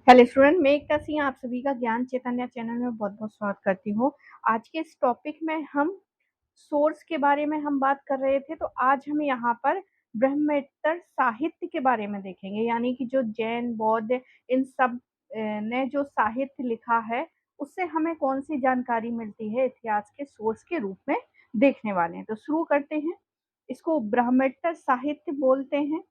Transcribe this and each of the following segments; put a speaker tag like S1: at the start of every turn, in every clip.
S1: Hello student, मैं एकता सिंह आप सभी का ज्ञान चैतन्य चैनल में बहुत-बहुत स्वागत करती हूँ। आज के इस टॉपिक में हम सोर्स के बारे में हम बात कर रहे थे, तो आज हम यहाँ पर ब्रह्मोत्तर साहित्य के बारे में देखेंगे, यानी कि जो जैन, बौद्ध इन सब ने जो साहित्य लिखा है, उससे हमें कौन-सी जानकारी मिलती है, इतिहास के सोर्स के रूप में देखने वाले हैं। तो शुरू करते हैं। इसको ब्रह्मोत्तर साहित्य बोलते हैं।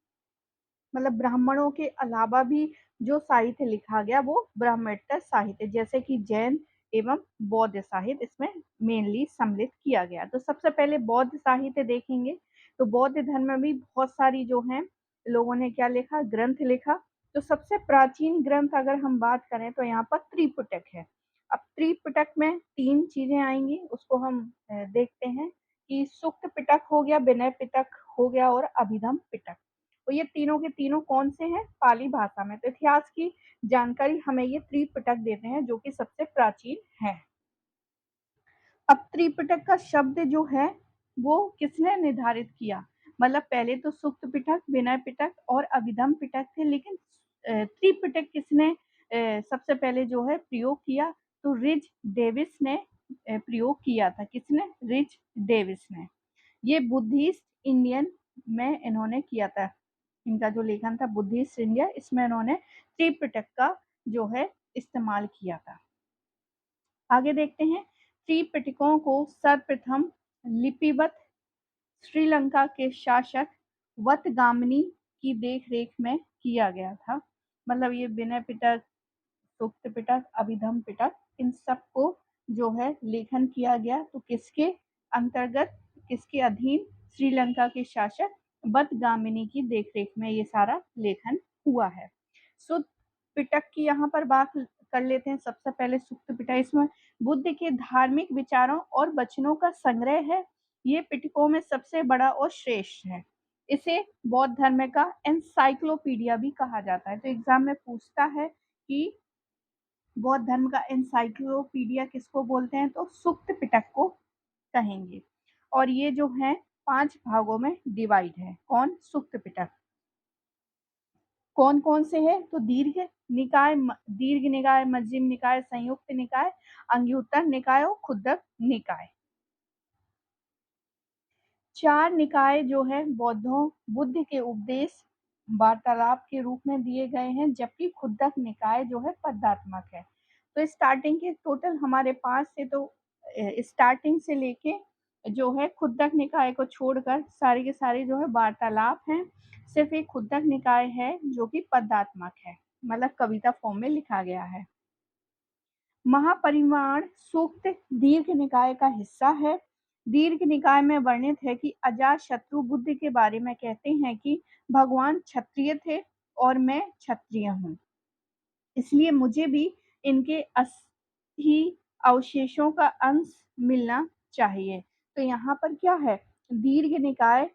S1: मतलब ब्राह्मणों के अलावा भी जो साहित्य लिखा गया वो ब्रह्मोत्तर साहित्य, जैसे कि जैन एवं बौद्ध साहित्य इसमें मेनली सम्मिलित किया गया। तो सबसे पहले बौद्ध साहित्य देखेंगे। तो बौद्ध धर्म में भी बहुत सारी जो हैं लोगों ने क्या लिखा, ग्रंथ लिखा। तो सबसे प्राचीन ग्रंथ अगर हम बात करें तो यहाँ पर त्रिपिटक है। अब त्रिपिटक में तीन चीजें आएंगी, उसको हम देखते हैं कि सुक्त पिटक हो गया, विनय पिटक हो गया और अभिधम पिटक। तो ये तीनों के तीनों कौन से हैं, पाली भाषा में। तो इतिहास की जानकारी हमें ये त्रिपिटक देते हैं जो कि सबसे प्राचीन है। अब त्रिपिटक का शब्द जो है वो किसने निर्धारित किया, मतलब पहले तो सुक्त पिटक, विनय पिटक और अभिधम पिटक थे, लेकिन त्रिपिटक किसने सबसे पहले जो है प्रयोग किया, तो रिज डेविस ने प्रयोग किया था। किसने? रिज डेविस ने। ये बुद्धिस्ट इंडियन में इन्होंने किया था। इनका जो लेखन था बुद्धिस्ट इंडिया, इसमें इन्होंने त्रिपिटक का जो है इस्तेमाल किया था। आगे देखते हैं। त्रिपिटकों को सर्वप्रथम लिपिबद्ध श्रीलंका के शासक वतगामिनी की देखरेख में किया गया था। मतलब ये विनय पिटक, सुक्त पिटक, अभिधम पिटक, इन सबको जो है लेखन किया गया। तो किसके अंतर्गत, किसके अधीन? श्रीलंका के शासक वतगामिनी की देखरेख में ये सारा लेखन हुआ है। सुक्त पिटक की यहाँ पर बात कर लेते हैं। सबसे पहले सुक्त पिटक, इसमें बुद्ध के धार्मिक विचारों और वचनों का संग्रह है। ये पिटकों में सबसे बड़ा और श्रेष्ठ है। इसे बौद्ध धर्म का एनसाइक्लोपीडिया भी कहा जाता है। तो एग्जाम में पूछता है कि बौद्ध धर्म का एनसाइक्लोपीडिया किसको बोलते हैं, तो सुक्त पिटक को कहेंगे। और ये जो है 5 भागों में डिवाइड है। कौन? सुक्त पिटक। कौन कौन से है, तो दीर्घ निकाय, दीर्घ निकाय, मध्यम निकाय, संयुक्त निकाय, अंग्युत्तर निकाय और खुद्दक निकाय। 4 निकाय जो है बुद्ध के उपदेश वार्तालाप के रूप में दिए गए हैं, जबकि खुद्दक निकाय जो है पदात्मक है। तो स्टार्टिंग के टोटल हमारे पास से, तो स्टार्टिंग से लेके जो है खुद्दक निकाय को छोड़कर सारे के सारे जो है वार्तालाप हैं। सिर्फ एक खुद्दक निकाय है जो कि पदात्मक है, मतलब कविता फॉर्म में लिखा गया है। महापरिनिर्वाण सूक्त दीर्घ निकाय का हिस्सा है। दीर्घ निकाय में वर्णित है कि अजातशत्रु बुद्ध के बारे में कहते हैं कि भगवान क्षत्रिय थे और मैं क्षत्रिय हूँ, इसलिए मुझे भी इनके अस्थि अवशेषों का अंश मिलना चाहिए। तो यहाँ पर क्या है, दीर्घ निकाय,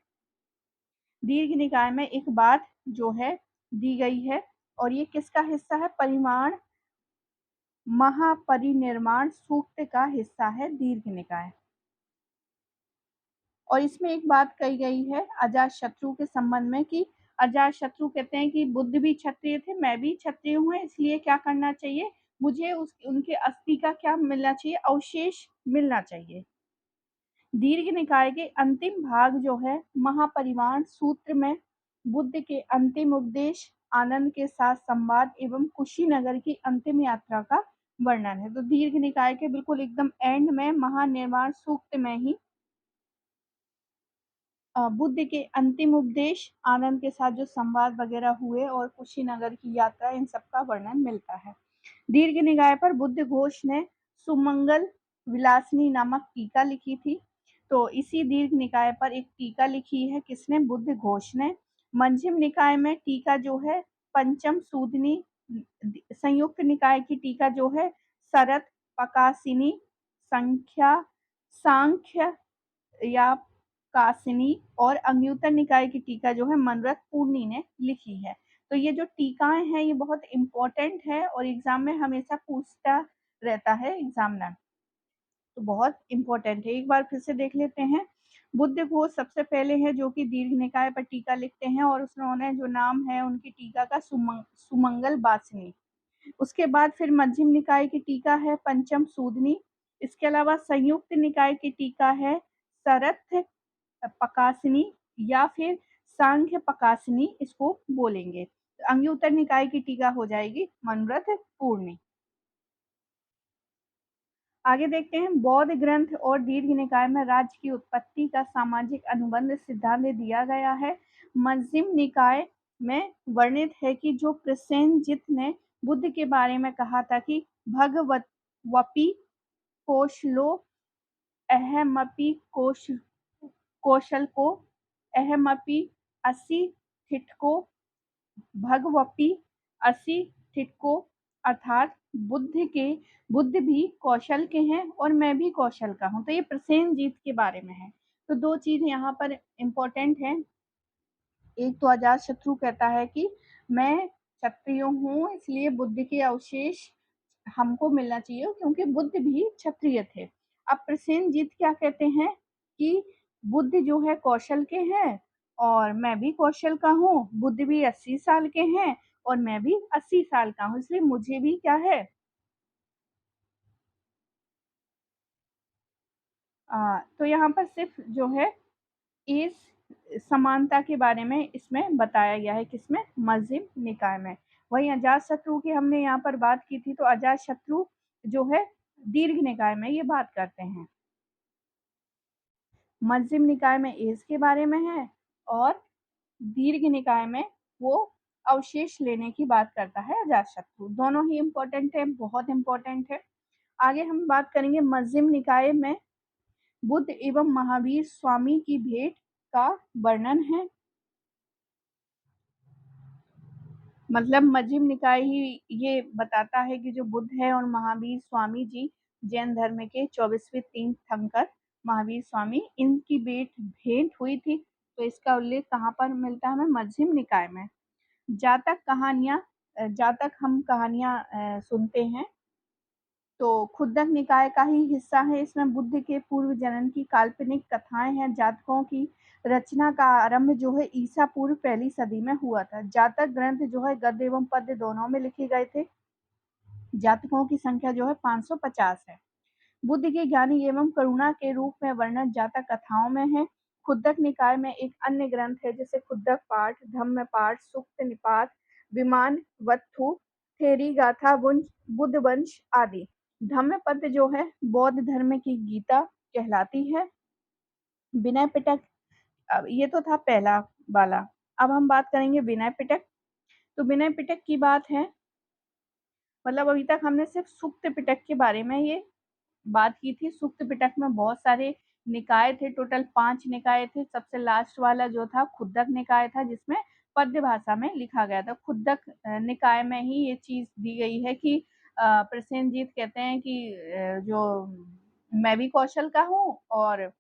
S1: दीर्घ निकाय में एक बात जो है दी गई है, और ये किसका हिस्सा है? परिमाण महापरिनिर्वाण सूक्त का हिस्सा है दीर्घ निकाय। और इसमें एक बात कही गई है अजातशत्रु के संबंध में कि अजातशत्रु कहते हैं कि बुद्ध भी क्षत्रिय थे, मैं भी क्षत्रिय हूँ, इसलिए क्या करना चाहिए, मुझे उनके अस्थि का क्या मिलना चाहिए, अवशेष मिलना चाहिए। दीर्घ निकाय के अंतिम भाग जो है महापरिनिर्वाण सूत्र में बुद्ध के अंतिम उपदेश, आनंद के साथ संवाद एवं कुशीनगर की अंतिम यात्रा का वर्णन है। तो दीर्घ निकाय के बिल्कुल एकदम एंड में महानिर्वाण सूक्त में ही बुद्ध के अंतिम उपदेश, आनंद के साथ जो संवाद वगैरह हुए और कुशीनगर की यात्रा, इन सब का वर्णन मिलता है। दीर्घ निकाय पर बुद्ध घोष ने सुमंगल विलासिनी नामक टीका लिखी थी। तो इसी दीर्घ निकाय पर एक टीका लिखी है, किसने? बुद्ध घोष ने। मध्यम निकाय में टीका जो है पंचम सूदनी, संयुक्त निकाय की टीका जो है शरत पकासिनी, संख्या सांख्य या कासिनी, और अंग्युत्तर निकाय की टीका जो है मनरथ पूर्णी ने लिखी है। तो ये जो टीकाएं हैं ये बहुत इंपॉर्टेंट है और एग्जाम में हमेशा पूछता रहता है एग्जामिनर, तो बहुत इंपॉर्टेंट है। एक बार फिर से देख लेते हैं। बुद्ध घोष सबसे पहले है जो कि दीर्घ निकाय पर टीका लिखते हैं, और उन्होंने जो नाम है उनकी टीका का सुमंगल वासिनी। उसके बाद फिर मध्यम निकाय की टीका है पंचम सूदनी। इसके अलावा संयुक्त निकाय की टीका है सरथ पकासनी या फिर सांख्य पकासनी इसको बोलेंगे। अंग्युत्तर निकाय की टीका हो जाएगी मनोरथ पूर्णी। आगे देखते हैं बौद्ध ग्रंथ और दीर्घ निकाय में राज्य की उत्पत्ति का सामाजिक अनुबंध सिद्धांत दिया गया है। मध्यम निकाय में वर्णित है कि जो प्रसेनजित ने बुद्ध के बारे में कहा था कि भगवती कौशलो अहमपि कौशल को अहमपि असि ठिठको भगवपि असि ठिठको अर्थात बुद्ध भी कौशल के हैं और मैं भी कौशल का हूँ। तो ये प्रसेनजीत के बारे में है। तो दो चीज यहाँ पर इम्पोर्टेंट है। एक तो अजातशत्रु कहता है कि मैं क्षत्रिय हूँ इसलिए बुद्ध के अवशेष हमको मिलना चाहिए क्योंकि बुद्ध भी क्षत्रिय थे। अब प्रसेनजीत क्या कहते हैं कि बुद्ध जो है कौशल के हैं और मैं भी कौशल का हूँ। बुद्ध भी 80 साल के हैं और मैं भी 80 साल का हूँ, इसलिए मुझे भी क्या है तो यहाँ पर सिर्फ जो है इस समानता के बारे में इसमें बताया गया है किसमें मध्यम निकाय में। वही अजातशत्रु की हमने यहाँ पर बात की थी, तो अजातशत्रु जो है दीर्घ निकाय में ये बात करते हैं। मध्यम निकाय में एज के बारे में है और दीर्घ निकाय में वो अवशेष लेने की बात करता है अजातशत्रु। दोनों ही इम्पोर्टेंट है, बहुत इम्पोर्टेंट है। आगे हम बात करेंगे मध्यम निकाय में बुद्ध एवं महावीर स्वामी की भेंट का वर्णन है। मतलब मध्यम निकाय ही ये बताता है कि जो बुद्ध है और महावीर स्वामी जी जैन धर्म के 24वें तीर्थंकर महावीर स्वामी इनकी भेंट हुई थी। तो इसका उल्लेख कहाँ पर मिलता है हमें मध्यम निकाय में। जातक हम कहानियां सुनते हैं तो खुद्दक निकाय का ही हिस्सा है। इसमें बुद्ध के पूर्व जन्म की काल्पनिक कथाएं हैं। जातकों की रचना का आरंभ जो है ईसा पूर्व पहली सदी में हुआ था। जातक ग्रंथ जो है गद्य एवं पद्य दोनों में लिखे गए थे। जातकों की संख्या जो है 550 है। बुद्ध के ज्ञानी एवं करुणा के रूप में वर्णन जातक कथाओं में है। खुद्दक निकाय में एक अन्य ग्रंथ है जैसे खुद्दक पाठ, धम्म पाठ, सुक्त निपात, विमान वत्थु, थेरी गाथा, बुद्ध वंश आदि। धम्म पद जो है बौद्ध धर्म की गीता कहलाती है। विनय पिटक ये तो था पहला वाला। अब हम बात करेंगे विनय पिटक। तो विनय पिटक की बात है, मतलब अभी तक हमने सिर्फ सुक्त पिटक के बारे में ये बात की थी। सुक्त पिटक में बहुत सारे निकाय थे, टोटल 5 निकाय थे। सबसे लास्ट वाला जो था खुद्दक निकाय था जिसमें पद्य भाषा में लिखा गया था। खुद्दक निकाय में ही ये चीज दी गई है कि प्रसेनजीत कहते हैं कि जो मैं भी कौशल का हूँ और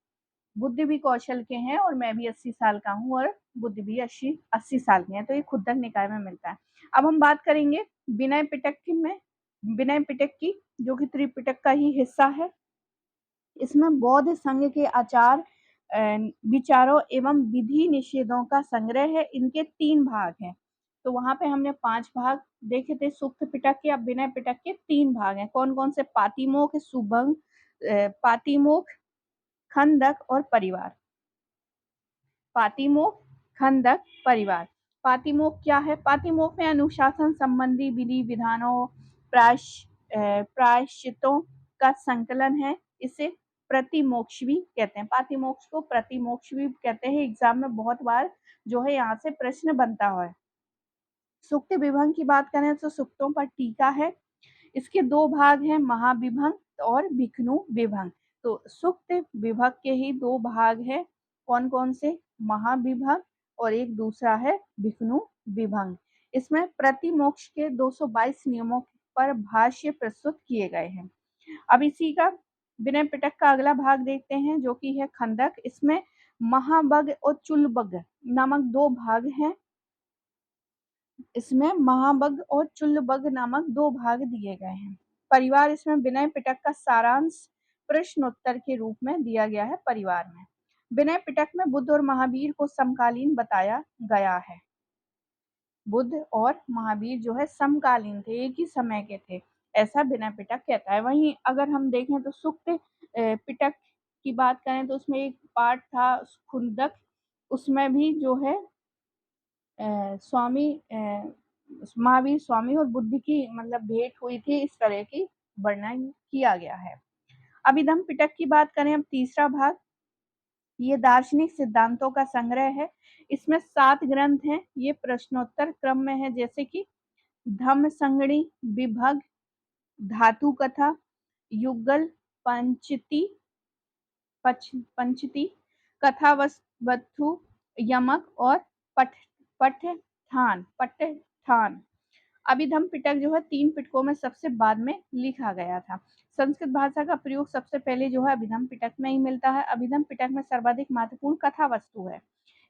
S1: बुद्ध भी कौशल के हैं और मैं भी 80 साल का हूँ और बुद्ध भी 80 साल के हैं। तो ये खुद्दक निकाय में मिलता है। अब हम बात करेंगे विनय पिटक में। विनय पिटक की जो कि त्रिपिटक का ही हिस्सा है। इसमें बौद्ध संघ के आचार विचारों एवं विधि निषेधों का संग्रह है। इनके 3 भाग हैं। तो वहां पे हमने 5 भाग देखे थे सुक्त पिटक के। अब विनय पिटक के 3 भाग हैं। कौन कौन से? पातिमोक्ष, सुभंग, पातिमोक्ष, खंदक और परिवार। पातिमोक्ष, खंदक, परिवार। पातिमोक्ष क्या है? पातिमोक्ष में अनुशासन संबंधी विधि विधानों प्रायश्चितों का संकलन है। इसे प्रतिमोक्ष भी कहते हैं। पातिमोक्ष को प्रतिमोक्ष भी कहते हैं। एग्जाम में बहुत बार जो है यहाँ से प्रश्न बनता है। सुक्त विभंग की बात करें तो सुक्तों पर टीका है। इसके 2 भाग हैं, महाविभंग और भिक्खु विभंग। तो सुक्त विभंग के ही 2 भाग हैं। कौन कौन से? महाविभंग और एक दूसरा है भिक्खु विभंग। इसमें प्रतिमोक्ष के 222 नियमों पर भाष्य प्रस्तुत किए गए हैं। अब इसी का विनय पिटक का अगला भाग देखते हैं जो कि है खंदक। इसमें महाबग और चुलबग नामक 2 भाग हैं। इसमें महाबग और चुल्लबग नामक 2 भाग दिए गए हैं। परिवार इसमें विनय पिटक का सारांश प्रश्नोत्तर के रूप में दिया गया है। परिवार में विनय पिटक में बुद्ध और महावीर को समकालीन बताया गया है। बुद्ध और महावीर जो है समकालीन थे, एक ही समय के थे, ऐसा विनय पिटक कहता है। वहीं अगर हम देखें तो सुक्त पिटक की बात करें तो उसमें एक पार्ट था खुंदक, उसमें भी जो है स्वामी महावीर स्वामी और बुद्ध की मतलब भेंट हुई थी, इस तरह की वर्णन किया गया है। अभिधम पिटक की बात करें अब तीसरा भाग, ये दार्शनिक सिद्धांतों का संग्रह है। इसमें 7 ग्रंथ हैं, ये प्रश्नोत्तर क्रम में है, जैसे कि धम्म संगणी, विभग, धातु कथा, युगल, पंचति, पंचति, कथा वस्तु, यमक और पठ पठठान। अभिधम पिटक जो है 3 पिटकों में सबसे बाद में लिखा गया था। संस्कृत भाषा का प्रयोग सबसे पहले जो है अभिधम पिटक में ही मिलता है। अभिधम पिटक में सर्वाधिक महत्वपूर्ण कथा वस्तु है।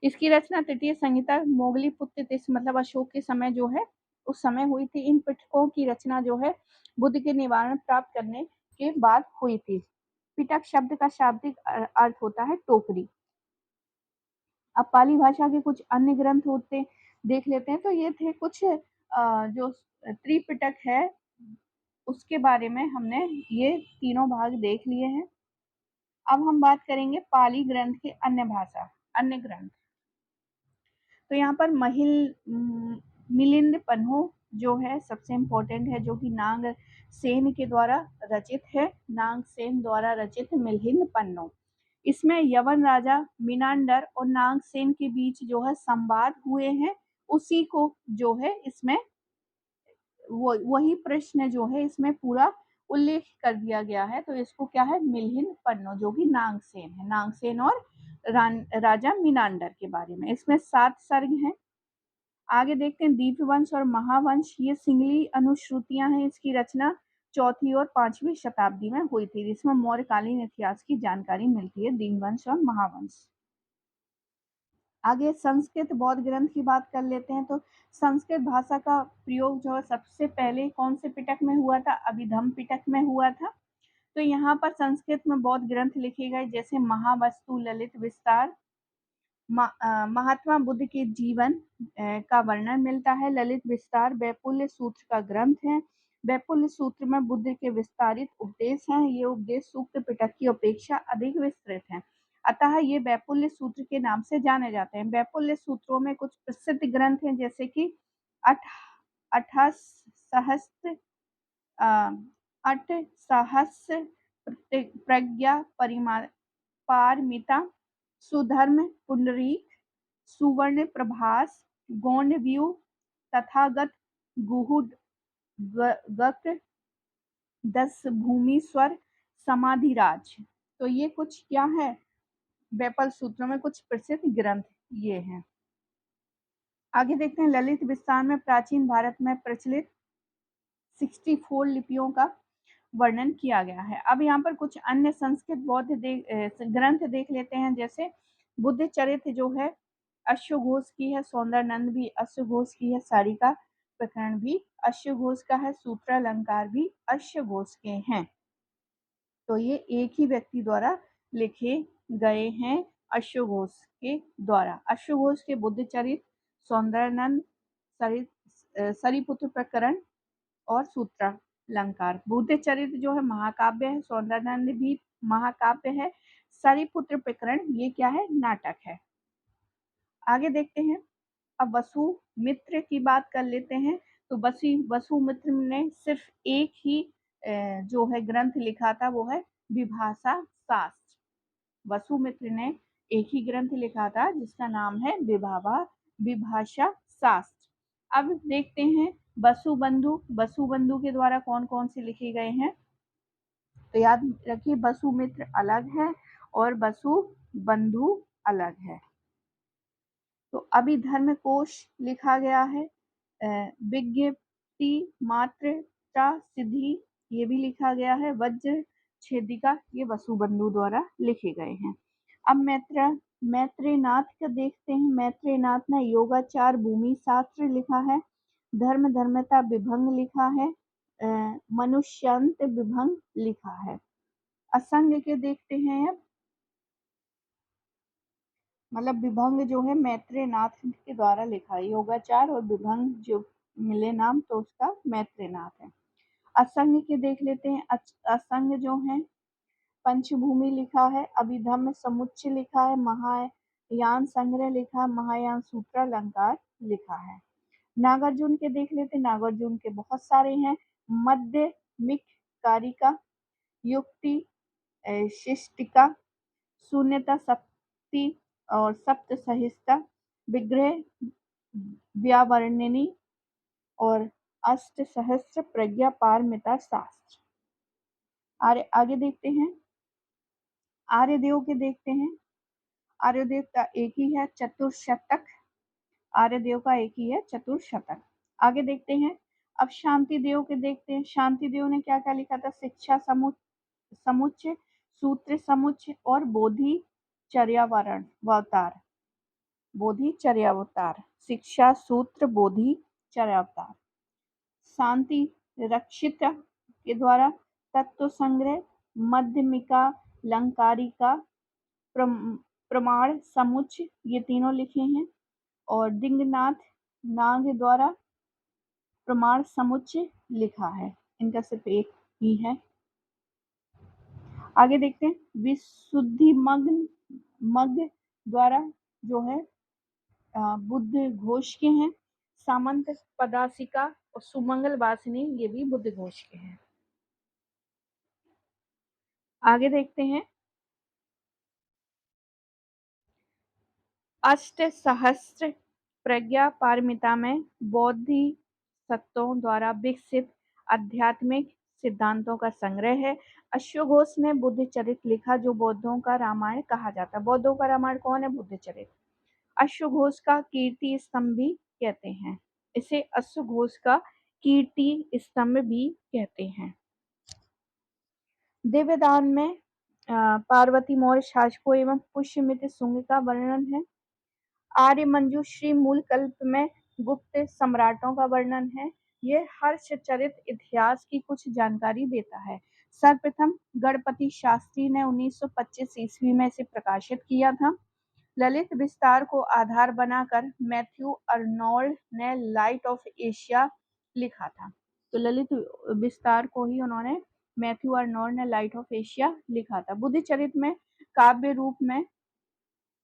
S1: इसकी रचना तृतीय संहिता मोगली पुत्र तीस मतलब अशोक के समय जो है उस समय हुई थी। इन पिटकों की रचना जो है बुद्ध के निवारण प्राप्त करने के बाद हुई थी। पिटक शब्द का शाब्दिक अर्थ होता है टोकरी। अब पाली भाषा के कुछ अन्य ग्रंथ होते देख लेते हैं, तो ये थे कुछ जो त्रिपिटक है उसके बारे में हमने ये तीनों भाग देख लिए हैं। अब हम बात करेंगे पाली ग्रंथ के अन्य ग्रंथ। तो यहाँ पर मिलिंद पन्हो जो है सबसे इम्पोर्टेंट है, जो कि नाग सेन के द्वारा रचित है। नाग सेन द्वारा रचित मिलिंद पन्नो, इसमें यवन राजा मिनांडर और नागसेन के बीच जो है संवाद हुए हैं, उसी को जो है इसमें वही प्रश्न जो है इसमें पूरा उल्लेख कर दिया गया है। तो इसको क्या है, मिलिंद पन्नो, जो कि नागसेन है, नागसेन और राजा मिनांडर के बारे में। इसमें 7 सर्ग हैं। आगे देखते हैं दीपवंश और महावंश, ये सिंगली अनुश्रुतियां हैं। इसकी रचना 4वीं और 5वीं शताब्दी में हुई थी, जिसमें मौर्यकालीन इतिहास की जानकारी मिलती है, दीपवंश और महावंश। आगे संस्कृत बौद्ध ग्रंथ की बात कर लेते हैं। तो संस्कृत भाषा का प्रयोग जो है सबसे पहले कौन से पिटक में हुआ था, अभिधम पिटक में हुआ था। तो यहाँ पर संस्कृत में बौद्ध ग्रंथ लिखे गए, जैसे महावस्तु, ललित विस्तार, महात्मा बुद्ध के जीवन का वर्णन मिलता है। ललित विस्तार वैपुल्य सूत्र का ग्रंथ है। वैपुल्य सूत्र में बुद्ध के विस्तारित उपदेश हैं। ये उपदेश सूक्त पिटक की अपेक्षा अधिक विस्तृत हैं, अतः ये वैपुल्य सूत्र के नाम से जाने जाते हैं। वैपुल्य सूत्रों में कुछ प्रसिद्ध ग्रंथ हैं, जैसे कि अठसहस्त्र प्रज्ञा पारमिता, सुधर्म पुंडरीक, सुवर्ण प्रभास, गौण व्यू, तथागत, गुहुड गक, 10 भूमिस्वर, समाधिराज। तो ये कुछ क्या है, वैपल सूत्रों में कुछ प्रसिद्ध ग्रंथ ये हैं। आगे देखते हैं ललित विस्तार में प्राचीन भारत में प्रचलित 64 लिपियों का वर्णन किया गया है। अब यहाँ पर कुछ अन्य संस्कृत बौद्ध ग्रंथ देख लेते हैं, जैसे बुद्ध चरित्र जो है अश्वघोष की है, सौंदरनंद भी अश्वघोष की है, सारिका प्रकरण भी अश्वघोष का है, सूत्रालंकार भी अश्वघोष के हैं। तो ये एक ही व्यक्ति द्वारा लिखे गए हैं, अश्वघोष के द्वारा। अश्वघोष के बुद्ध चरित्र, सौंदरनंद, सरिपुत्र प्रकरण और सूत्रालंकार। बुद्ध चरित्र जो है महाकाव्य है, सौंदरनंद भी महाकाव्य है, सरिपुत्र प्रकरण ये क्या है, नाटक है। आगे देखते हैं, अब वसुमित्र की बात कर लेते हैं। तो वसुमित्र ने सिर्फ एक ही जो है ग्रंथ लिखा था, वो है विभाषा शास्त्र। वसुमित्र ने एक ही ग्रंथ लिखा था जिसका नाम है विभाषा शास्त्र। अब देखते हैं वसुबंधु के द्वारा कौन कौन से लिखे गए हैं। तो याद रखिए, वसुमित्र अलग है और वसुबंधु अलग है। तो अभिधर्म कोश लिखा गया है, विज्ञप्ति मात्रा सिद्धि ये भी लिखा गया है, वज्र छेदिका ये वसुबंधु द्वारा लिखे गए हैं। अब मैत्रेयनाथ का देखते हैं। मैत्रेयनाथ ने योगाचार भूमि शास्त्र लिखा है, धर्म धर्मता विभंग लिखा है, मनुष्यंत विभंग लिखा है। असंग के देखते हैं अब। मतलब विभंग जो है मैत्रेयनाथ के द्वारा लिखा है। योगाचार और विभंग जो मिले नाम तो उसका मैत्रेयनाथ है। असंग के देख लेते हैं। असंग जो है पंचभूमि लिखा है, अभिधम्म समुच्चय लिखा है, महायान संग्रह लिखा है, महायान सूत्रालंकार लिखा है। नागार्जुन के देख लेते हैं। नागार्जुन के बहुत सारे हैं। मध्यमिक कारिका, युक्ति शिष्टिका, शून्यता सप्ति और सप्त सहिष्टा, विग्रह व्यावर्णिनी और अष्ट सहस्त्र प्रज्ञा पारमिता शास्त्र। आगे देखते हैं। आर्यदेव के देखते हैं। आर्यदेव का एक ही है चतुर्शतक। आर्यदेव का एक ही है चतुर्शतक। आगे देखते हैं। अब शांति देव के देखते हैं। शांति देव ने क्या क्या लिखा था? शिक्षा समुच्चय, सूत्र समुच्चय और बोधि चर्यावतार। बोधि चर्यावतार, शिक्षा सूत्र बोधि चर्यावतार। शांति रक्षित के द्वारा तत्व संग्रह, मध्यमिका, लंकारिका, प्रमाण समुच्चय, ये तीनों लिखे हैं। और दिंगनाथ नाग द्वारा प्रमाण समुच्चय लिखा है। इनका सिर्फ एक ही है। आगे देखते हैं। विशुद्धि मग द्वारा जो है बुद्ध घोष के हैं। सामंत पदासिका और सुमंगल वासिनी ये भी बुद्ध घोष के हैं। आगे देखते हैं। अष्ट सहस्त्र प्रज्ञा पारमिता में बोधिसत्वों द्वारा विकसित आध्यात्मिक सिद्धांतों का संग्रह है। अश्वघोष ने बुद्ध चरित लिखा, जो बौद्धों का रामायण कहा जाता है। बौद्धों का रामायण कौन है? बुद्ध चरित। अश्वघोष का कीर्ति स्तंभ भी कहते हैं। इसे अश्वघोष का कीर्ति स्तंभ भी कहते हैं। दिव्यदान में पार्वती मौर्य शासकों एवं पुष्यमित्र शुंग का वर्णन है। आर्य मंजूश्री मूल कल्प में गुप्त सम्राटों का वर्णन है। ये हर्षचरित इतिहास की कुछ जानकारी देता है। सर्वप्रथम गणपति शास्त्री ने 1925 ईस्वी में इसे प्रकाशित किया था। ललित विस्तार को आधार बनाकर मैथ्यू अर्नोल्ड ने लाइट ऑफ एशिया लिखा था। तो ललित विस्तार को ही उन्होंने मैथ्यू अर्नोल्ड ने लाइट ऑफ एशिया लिखा था। बुद्ध चरित में काव्य रूप में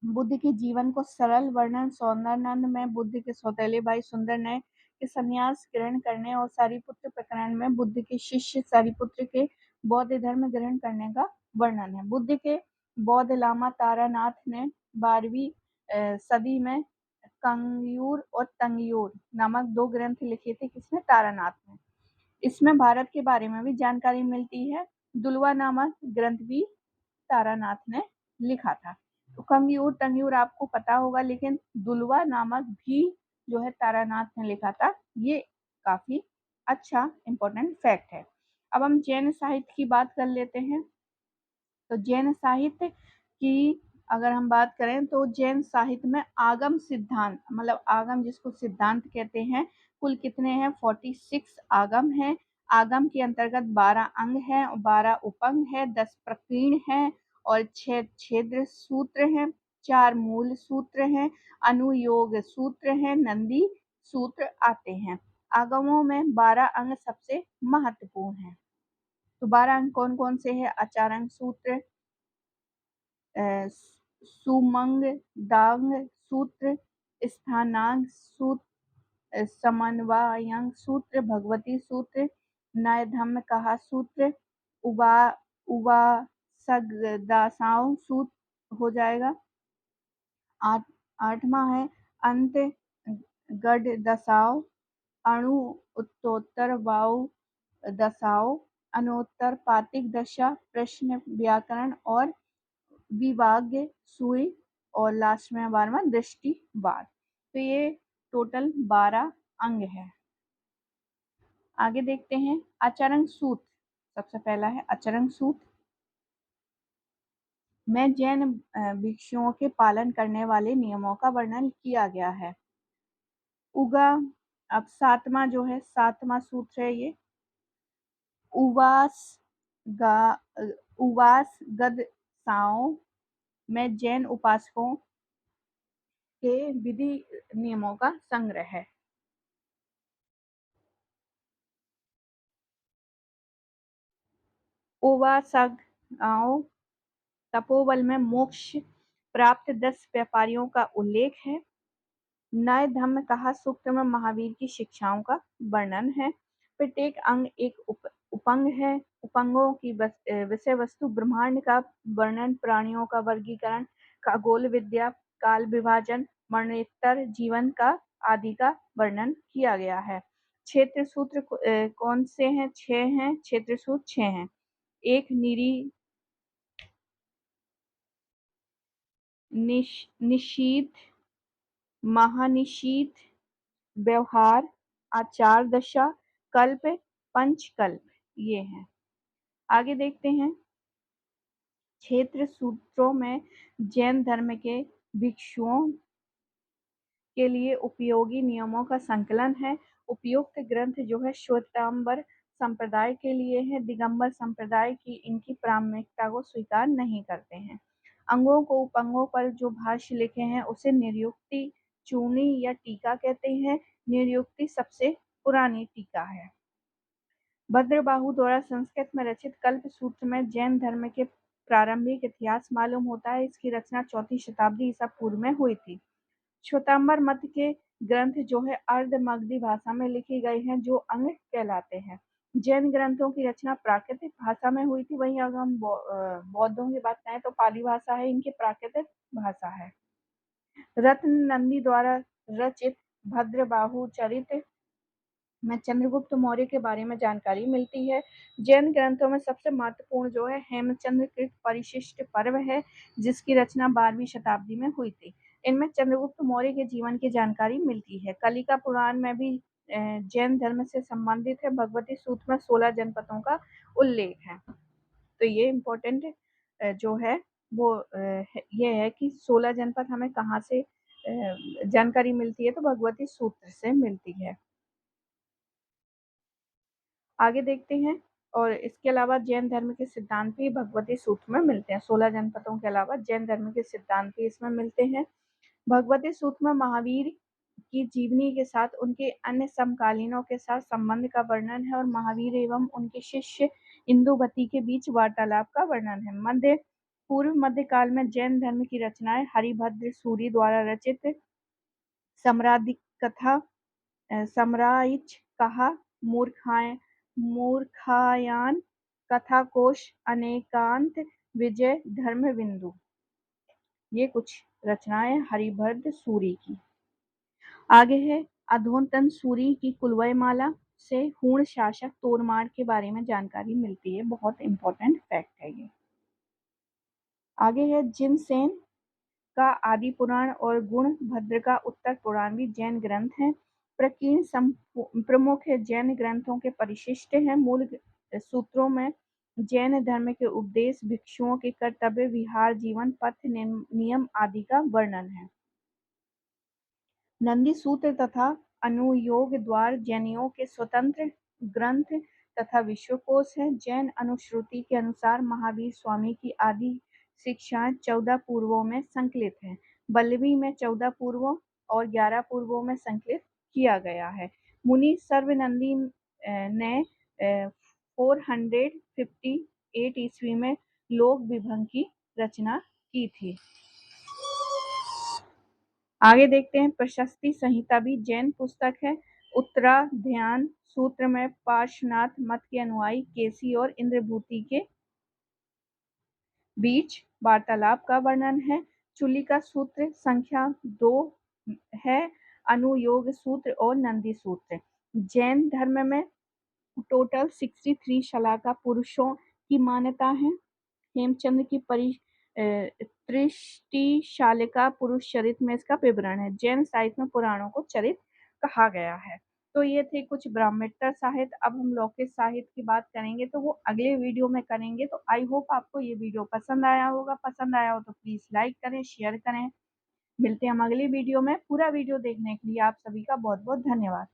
S1: बुद्ध के जीवन को सरल वर्णन, सौंदर्यनंद में बुद्ध के सौतेले भाई सुंदर ने के संन्यास ग्रहण करने और सारिपुत्र प्रकरण में बुद्ध के शिष्य सारिपुत्र के बौद्ध धर्म ग्रहण करने का वर्णन है। बुद्ध के बौद्ध लामा तारानाथ ने 12वीं सदी में कंगयूर और तंगयूर नामक 2 ग्रंथ लिखे थे। किसने? तारानाथ ने। इसमें भारत के बारे में भी जानकारी मिलती है। दुलवा नामक ग्रंथ भी तारानाथ ने लिखा था। तो कंगयूर तंगयूर आपको पता होगा, लेकिन दुलवा नामक भी जो है तारानाथ ने लिखा था। ये काफी अच्छा इंपॉर्टेंट फैक्ट है। अब हम जैन साहित्य की बात कर लेते हैं। तो जैन साहित्य की अगर हम बात करें तो जैन साहित्य में आगम सिद्धांत, मतलब आगम जिसको सिद्धांत कहते हैं, कुल कितने हैं? 46 आगम हैं। आगम के अंतर्गत 12 अंग हैं और 12 उपंग है, 10 प्रकीर्ण हैं और 6 छेद्र सूत्र हैं, 4 मूल सूत्र हैं, अनुयोग सूत्र हैं, नंदी सूत्र आते हैं। आगमों में 12 अंग सबसे महत्वपूर्ण हैं। तो 12 अंग कौन कौन से हैं? आचार्य सूत्र, सुमंग दांग सूत्र, स्थानांग सूत्र, समन्वयंग सूत्र, भगवती सूत्र, नय धम्म कहा सूत्र, उवा उवा सगदासाओं सूत्र हो जाएगा। 8वां है अंत गढ़ दसाओ, अणु उत्तोत्तर वाव दसाओ, अनुत्तर पातिक दशा, प्रश्न व्याकरण और विभाग्य सुई और लास्ट में 12वां दृष्टिवाद। तो ये टोटल 12 अंग है। आगे देखते हैं। आचरण सूत्र, सबसे पहला है आचरण सूत्र में जैन भिक्षुओं के पालन करने वाले नियमों का वर्णन किया गया है। उगा, अब 7वां जो है 7वां सूत्र है ये, उवास उवास गद साओं में जैन उपासकों के विधि नियमों का संग्रह है। उवासगाओं तपोवन में मोक्ष प्राप्त 10 व्यापारियों का उल्लेख है। नए धम्म कहा सूक्त में महावीर की शिक्षाओं का वर्णन है। प्रत्येक अंग एक उपंग है। उपंगों की विषय वस्तु ब्रह्मांड का वर्णन, प्राणियों का वर्गीकरण, खगोल विद्या, काल विभाजन, मरणोत्तर जीवन का आदि का वर्णन किया गया है। क्षेत्र सूत्र कौन से हैं? 6 हैं। क्षेत्र सूत्र 6 हैं। एक निषीध, महानिषीध, व्यवहार, आचार दशा, कल्प, पंचकल्प, ये हैं। आगे देखते हैं। क्षेत्र सूत्रों में जैन धर्म के भिक्षुओं के लिए उपयोगी नियमों का संकलन है। उपयुक्त ग्रंथ जो है श्वेतांबर संप्रदाय के लिए है। दिगंबर संप्रदाय की इनकी प्रामाणिकता को स्वीकार नहीं करते हैं। अंगों को उपंगों पर जो भाष्य लिखे हैं उसे निरुक्ति, चूनी या टीका कहते हैं। निरुक्ति सबसे पुरानी टीका है। भद्रबाहु द्वारा संस्कृत में रचित कल्प सूत्र में जैन धर्म के प्रारंभिक इतिहास मालूम होता है। इसकी रचना 4वीं शताब्दी ईसा पूर्व में हुई थी। श्वेतांबर मत के ग्रंथ जो है अर्ध मगधी भाषा में लिखे गए हैं, जो अंग कहलाते हैं। जैन ग्रंथों की रचना प्राकृतिक भाषा में हुई थी। वहीं अगर हम बौद्धों की बात करें तो पाली भाषा है इनकी प्राकृतिक भाषा है। रत्न नंदी द्वारा रचित भद्रबाहु चरित में चंद्रगुप्त मौर्य के बारे में जानकारी मिलती है। जैन ग्रंथों में सबसे महत्वपूर्ण जो है हेमचंद्र कृत परिशिष्ट पर्व है, जिसकी रचना 12वीं शताब्दी में हुई थी। इनमें चंद्रगुप्त मौर्य के जीवन की जानकारी मिलती है। कलिका पुराण में भी जैन धर्म से संबंधित है। भगवती सूत्र में 16 जनपदों का उल्लेख है। तो ये इम्पोर्टेंट जो है वो ये है कि 16 जनपद हमें कहाँ से जानकारी मिलती है, तो भगवती सूत्र से मिलती है। आगे देखते हैं। और इसके अलावा जैन धर्म के सिद्धांत भी भगवती सूत्र में मिलते हैं। 16 जनपदों के अलावा जैन धर्म के सिद्धांत भी इसमें मिलते हैं। भगवती सूत्र में महावीर की जीवनी के साथ उनके अन्य समकालीनों के साथ संबंध का वर्णन है और महावीर एवं उनके शिष्य इंदुवती के बीच वार्तालाप का वर्णन है। पूर्व मध्यकाल में जैन धर्म की रचनाएं हरिभद्र सूरी द्वारा रचित सम्रादिक कथा, समराइच कहा, मूर्खायान कथाकोश, अनेकांत, विजय, धर्मबिंदु, ये कुछ रचनाएं हरिभद्र सूरी की। आगे है अधोतन सूरी की कुलवैमाला से हूण शासक तोरमार के बारे में जानकारी मिलती है। बहुत इंपॉर्टेंट फैक्ट है ये। आगे है जिनसेन का आदि पुराण और गुणभद्र का उत्तर पुराण भी जैन ग्रंथ हैं। प्रमुख जैन ग्रंथों के परिशिष्ट हैं। मूल सूत्रों में जैन धर्म के उपदेश, भिक्षुओं के कर्तव्य, विहार, जीवन पथ, नियम आदि का वर्णन है। नंदी सूत्र तथा अनुयोग द्वार जैनियों के स्वतंत्र ग्रंथ तथा विश्वकोश है। जैन अनुश्रुति के अनुसार महावीर स्वामी की आदि शिक्षाएं 14 पूर्वों में संकलित है। बल्लवी में 14 पूर्वों और 11 पूर्वों में संकलित किया गया है। मुनि सर्वनंदी ने 458 ईस्वी में लोक विभंग की रचना की थी। आगे देखते हैं। प्रशस्ति संहिता भी जैन पुस्तक है। उत्तराध्यान सूत्र में पार्श्वनाथ मत के अनुयायी केसी और इंद्रभूति के बीच वार्तालाप का वर्णन है। चुलिका सूत्र संख्या 2 है। अनुयोग सूत्र और नंदी सूत्र। जैन धर्म में टोटल 63 शलाका पुरुषों की मान्यता है। हेमचंद्र की त्रिष्टिशालिका पुरुष चरित्र में इसका विवरण है। जैन साहित्य में पुराणों को चरित्र कहा गया है। तो ये थे कुछ ब्राह्मणेतर साहित्य। अब हम लौकिक साहित्य की बात करेंगे तो वो अगले वीडियो में करेंगे। तो आई होप आपको ये वीडियो पसंद आया होगा। पसंद आया हो तो प्लीज लाइक करें, शेयर करें। मिलते हैं हम अगली वीडियो में। पूरा वीडियो देखने के लिए आप सभी का बहुत बहुत धन्यवाद।